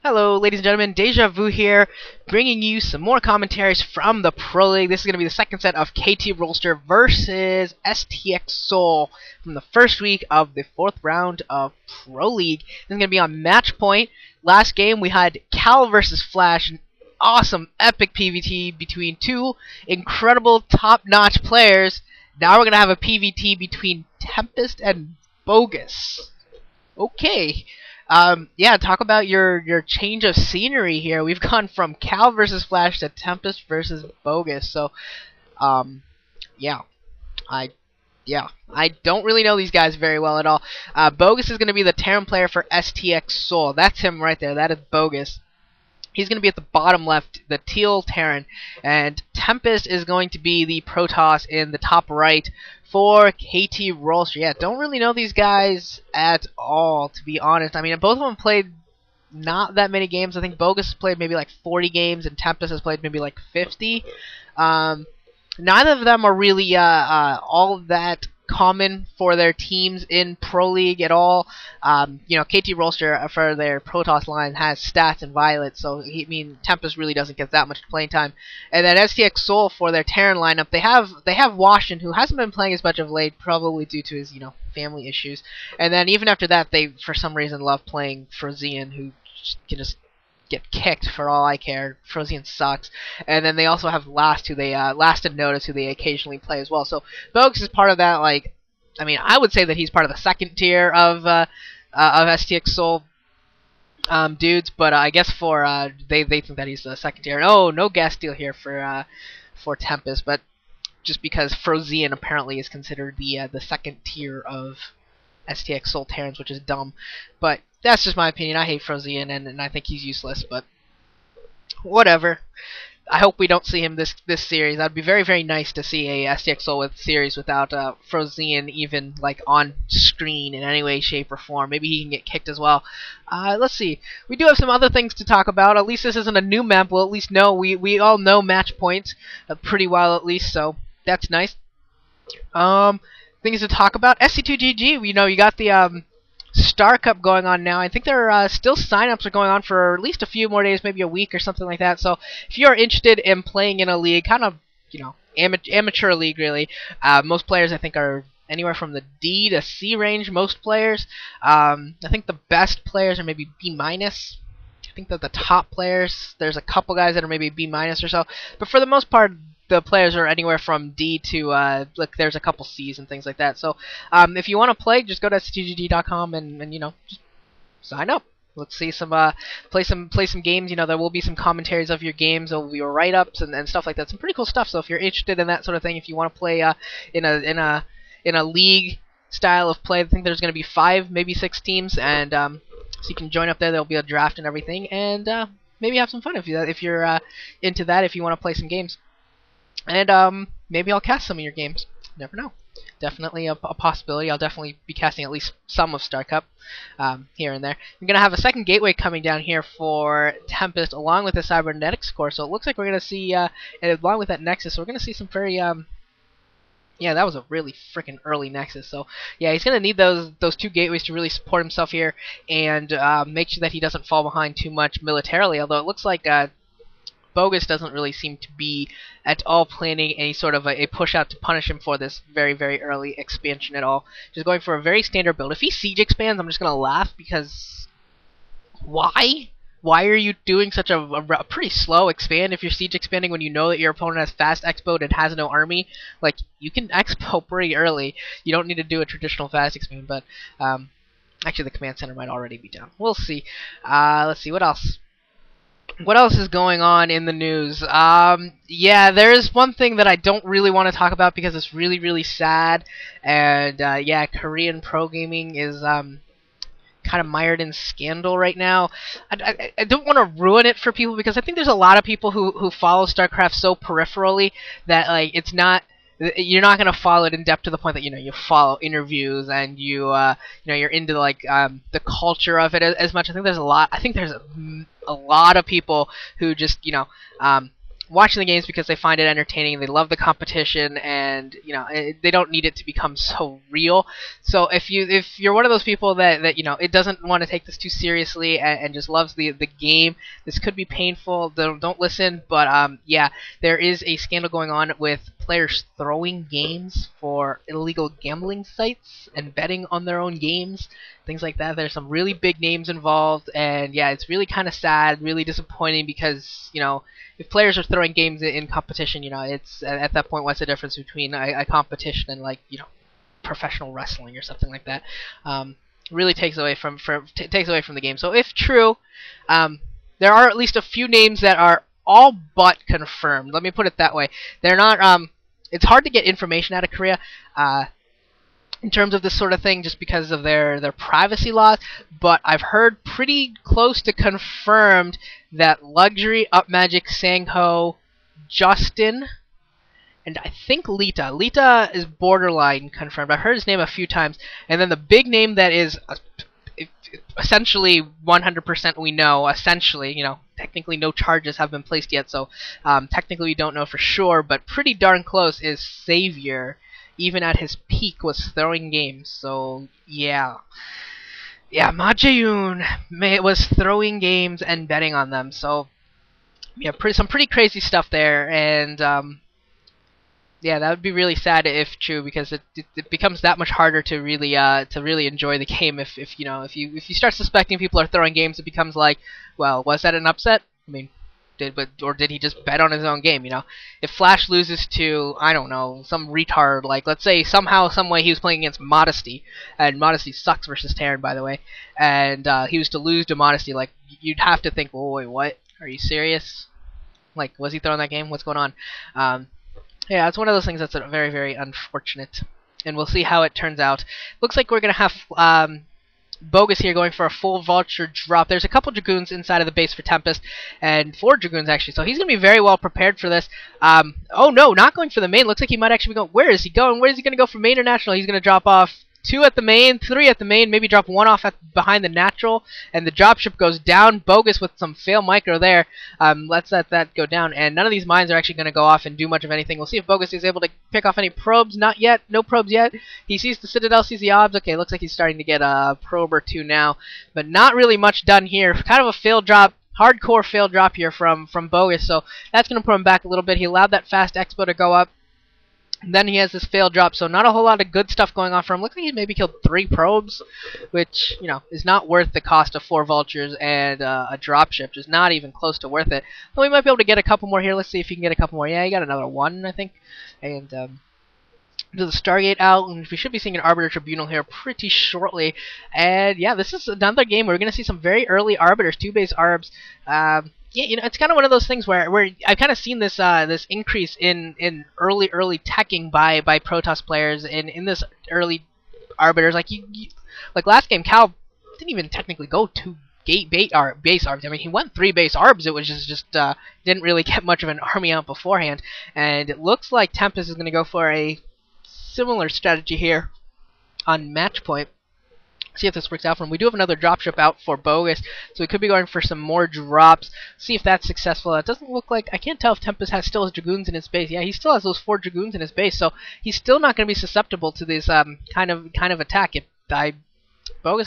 Hello, ladies and gentlemen, Deja Vu here, bringing you some more commentaries from the Pro League. This is going to be the second set of KT Rolster versus STX Seoul from the first week of the fourth round of Pro League. This is going to be on match point. Last game we had Cal versus Flash, an awesome, epic PvT between two incredible, top-notch players. Now we're going to have a PvT between Tempest and Bogus. Okay. Yeah, talk about your change of scenery here. We've gone from Cal versus Flash to Tempest versus Bogus. So, yeah, I don't really know these guys very well at all. Bogus is going to be the Terran player for STX Seoul. That's him right there. That is Bogus. He's going to be at the bottom left, the teal Terran, and Tempest is going to be the Protoss in the top right for KT Rolster. Yeah, don't really know these guys at all, to be honest. I mean, both of them played not that many games. I think Bogus has played maybe like 40 games, and Tempest has played maybe like 50. Neither of them are really all that common for their teams in Pro League at all. You know, KT Rolster for their Protoss line has stats and Violet, so Tempest really doesn't get that much playing time. And then STX Seoul for their Terran lineup, they have Washington, who hasn't been playing as much of late, probably due to his family issues. And then even after that, they for some reason love playing Frozian, who can just get kicked for all I care. Frozian sucks. And then they also have Last, who they Last and Notice, who they occasionally play as well. So Bogus is part of that. Like, I mean, I would say that he's part of the second tier of STX Seoul dudes, but I guess for they think that he's the second tier. Oh, no gas deal here for Tempest, but just because Frozian apparently is considered the second tier of STX Seoul Terrans, which is dumb, but that's just my opinion. I hate Frozian, and I think he's useless, but whatever. I hope we don't see him this series. That'd be very, very nice to see a STX Seoul series without Frozian even like on screen in any way, shape, or form. Maybe he can get kicked as well. Let's see. We do have some other things to talk about. At least this isn't a new map. We'll at least know. We all know match points pretty well at least, so that's nice. Things to talk about. SC2GG. You got the Star Cup going on now. I think there are still signups are going on for at least a few more days, maybe a week or something like that. So if you're interested in playing in a league, kind of amateur league really, most players I think are anywhere from the D to C range. Most players, I think the best players are maybe B minus. I think that the top players, there's a couple guys that are maybe B minus or so, but for the most part, the players are anywhere from D to like there's a couple C's and things like that. So if you want to play, just go to stgg.com and just sign up. Let's see some play some games. There will be some commentaries of your games. There will be your write-ups and stuff like that. Some pretty cool stuff. So if you're interested in that sort of thing, if you want to play in a league style of play, I think there's going to be 5, maybe 6 teams, and so you can join up there. There'll be a draft and everything, and maybe have some fun if you're into that. If you want to play some games. And maybe I'll cast some of your games. Never know. Definitely a possibility. I'll definitely be casting at least some of Star Cup here and there. I'm going to have a second gateway coming down here for Tempest along with the Cybernetics core. So it looks like we're going to see, along with that Nexus, we're going to see some very... yeah, that was a really freaking early Nexus. So yeah, he's going to need those 2 gateways to really support himself here and make sure that he doesn't fall behind too much militarily. Although it looks like... Bogus doesn't really seem to be at all planning any sort of a push out to punish him for this very, very early expansion at all. Just going for a very standard build. If he siege expands, I'm just going to laugh because why? Why are you doing such a pretty slow expand if you're siege expanding when you know that your opponent has fast expo and has no army? Like, you can expo pretty early. You don't need to do a traditional fast expand, but actually the command center might already be down. We'll see. Let's see, what else? What else is going on in the news? Yeah, there is one thing that I don't really want to talk about because it's really, really sad. And, yeah, Korean pro gaming is kind of mired in scandal right now. I don't want to ruin it for people because I think there's a lot of people who follow StarCraft so peripherally that, like, it's not... You're not gonna follow it in depth to the point that you follow interviews and you're into like the culture of it as much. I think there's a lot. I think there's a lot of people who just watching the games because they find it entertaining. They love the competition, and they don't need it to become so real. So if you're one of those people that it doesn't want to take this too seriously and just loves the game, this could be painful. Don't listen. But yeah, there is a scandal going on with players throwing games for illegal gambling sites and betting on their own games, things like that. There's some really big names involved, and yeah, it's really kind of sad, really disappointing, because if players are throwing games in competition, it's at that point, what's the difference between a competition and professional wrestling or something like that? Really takes away from the game. So if true, there are at least a few names that are all but confirmed. Let me put it that way. They're not. It's hard to get information out of Korea in terms of this sort of thing, just because of their privacy laws. But I've heard pretty close to confirmed that Luxury, Up Magic, Sangho, Justin, and I think Lita is borderline confirmed. I've heard his name a few times. And then the big name that is essentially 100% we know, essentially, technically no charges have been placed yet, so technically we don't know for sure, but pretty darn close, is Savior. Even at his peak was throwing games. So yeah, Ma Jae-yoon was throwing games and betting on them. So yeah, some pretty crazy stuff there, and yeah, that would be really sad if true, because it becomes that much harder to really enjoy the game if you start suspecting people are throwing games. It becomes like, well, was that an upset? I mean, did he just bet on his own game? If Flash loses to, I don't know, some retard, like, let's say somehow, some way he was playing against Modesty, and Modesty sucks versus Terran, by the way, and he was to lose to Modesty, like, you'd have to think, oh, wait, what? Are you serious? Like, was he throwing that game? What's going on? Yeah, it's one of those things that's very, very unfortunate, and we'll see how it turns out. Looks like we're gonna have Bogus here going for a full Vulture drop. There's a couple Dragoons inside of the base for Tempest, and 4 Dragoons actually, so he's going to be very well prepared for this. Oh no, not going for the main. Looks like he might actually be going. Where is he going? Where is he going to go for main or natural? He's going to drop off 2 at the main, 3 at the main, maybe drop 1 off behind the natural, and the dropship goes down. Bogus with some fail micro there. Let's let that go down, and none of these mines are actually going to go off and do much of anything. We'll see if Bogus is able to pick off any probes. Not yet. No probes yet. He sees the Citadel, sees the obs. Okay, looks like he's starting to get a probe or 2 now, but not really much done here. Kind of a fail drop. Hardcore fail drop here from Bogus, so that's going to put him back a little bit. He allowed that fast expo to go up. And then he has this failed drop, so not a whole lot of good stuff going on for him. Looks like he maybe killed 3 probes, which, is not worth the cost of 4 vultures and a dropship. Just not even close to worth it. But we might be able to get a couple more here. Let's see if he can get a couple more. Yeah, he got another 1, I think. And do the Stargate out, and we should be seeing an Arbiter Tribunal here pretty shortly. And yeah, this is another game where we're going to see some very early Arbiters, 2 base Arbs. Yeah, it's kind of one of those things where I've kind of seen this this increase in early teching by Protoss players in this early Arbiters. Like like last game, Cal didn't even technically go 2 base Arbs. I mean, he went 3 base Arbs. It was just didn't really get much of an army out beforehand. And it looks like Tempest is going to go for a similar strategy here on match point. See if this works out for him. We do have another dropship out for Bogus, so we could be going for some more drops. See if that's successful. It doesn't look like, I can't tell if Tempest has still has Dragoons in his base. Yeah, he still has those 4 Dragoons in his base, so he's still not going to be susceptible to this kind of attack. Bogus